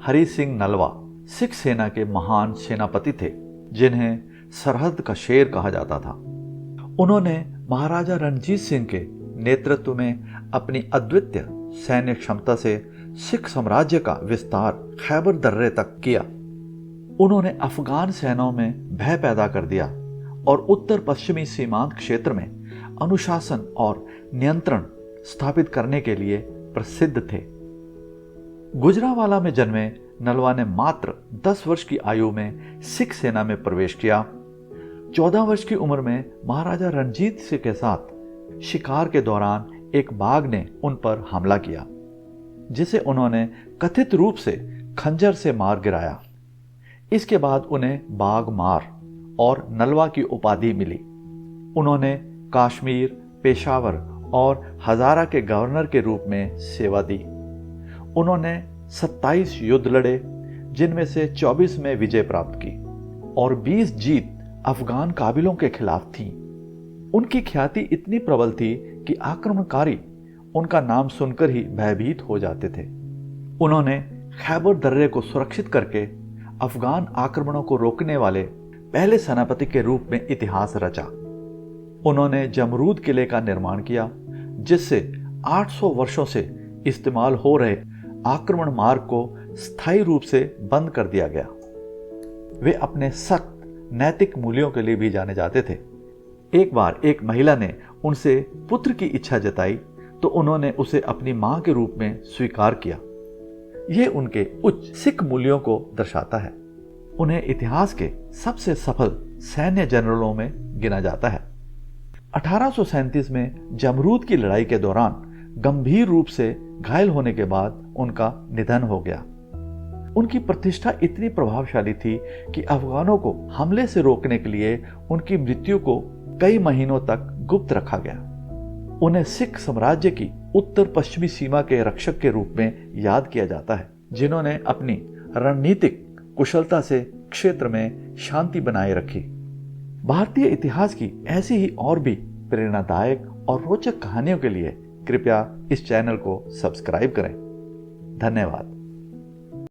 हरि सिंह नलवा सिख सेना के महान सेनापति थे, जिन्हें सरहद का शेर कहा जाता था। उन्होंने महाराजा रणजीत सिंह के नेतृत्व में अपनी अद्वितीय सैन्य क्षमता से सिख साम्राज्य का विस्तार खैबर दर्रे तक किया। उन्होंने अफगान सेनाओं में भय पैदा कर दिया और उत्तर पश्चिमी सीमांत क्षेत्र में अनुशासन और नियंत्रण स्थापित करने के लिए प्रसिद्ध थे। गुजरांवाला में जन्मे नलवा ने मात्र 10 वर्ष की आयु में सिख सेना में प्रवेश किया। 14 वर्ष की उम्र में महाराजा रणजीत सिंह के साथ शिकार के दौरान एक बाघ ने उन पर हमला किया, जिसे उन्होंने कथित रूप से खंजर से मार गिराया। इसके बाद उन्हें बाघ मार और नलवा की उपाधि मिली। उन्होंने कश्मीर, पेशावर और हजारा के गवर्नर के रूप में सेवा दी। उन्होंने 27 युद्ध लड़े, जिनमें से 24 में विजय प्राप्त की और 20 जीत अफगान काबिलों के खिलाफ थी। उनकी ख्याति इतनी प्रबल थी कि आक्रमणकारी उनका नाम सुनकर ही भयभीत हो जाते थे। उन्होंने खैबर दर्रे को सुरक्षित करके अफगान आक्रमणों को रोकने वाले पहले सेनापति के रूप में इतिहास रचा। उन्होंने जमरूद किले का निर्माण किया, जिससे 800 वर्षों से इस्तेमाल हो रहे आक्रमण मार्ग को स्थायी रूप से बंद कर दिया गया। वे अपने सख्त नैतिक मूल्यों के लिए भी जाने जाते थे। एक बार एक महिला ने उनसे पुत्र की इच्छा जताई तो उन्होंने उसे अपनी मां के रूप में स्वीकार किया। यह उनके उच्च सिख मूल्यों को दर्शाता है। उन्हें इतिहास के सबसे सफल सैन्य जनरलों में गिना जाता है। 1837 में जमरूद की लड़ाई के दौरान गंभीर रूप से घायल होने के बाद उनका निधन हो गया। उनकी प्रतिष्ठा इतनी प्रभावशाली थी कि अफगानों को हमले से रोकने के लिए उनकी मृत्यु को कई महीनों तक गुप्त रखा गया। उन्हें सिख साम्राज्य की उत्तर पश्चिमी सीमा के रक्षक के रूप में याद किया जाता है, जिन्होंने अपनी रणनीतिक कुशलता से क्षेत्र में शांति बनाए रखी। भारतीय इतिहास की ऐसी ही और भी प्रेरणादायक और रोचक कहानियों के लिए कृपया इस चैनल को सब्सक्राइब करें। धन्यवाद।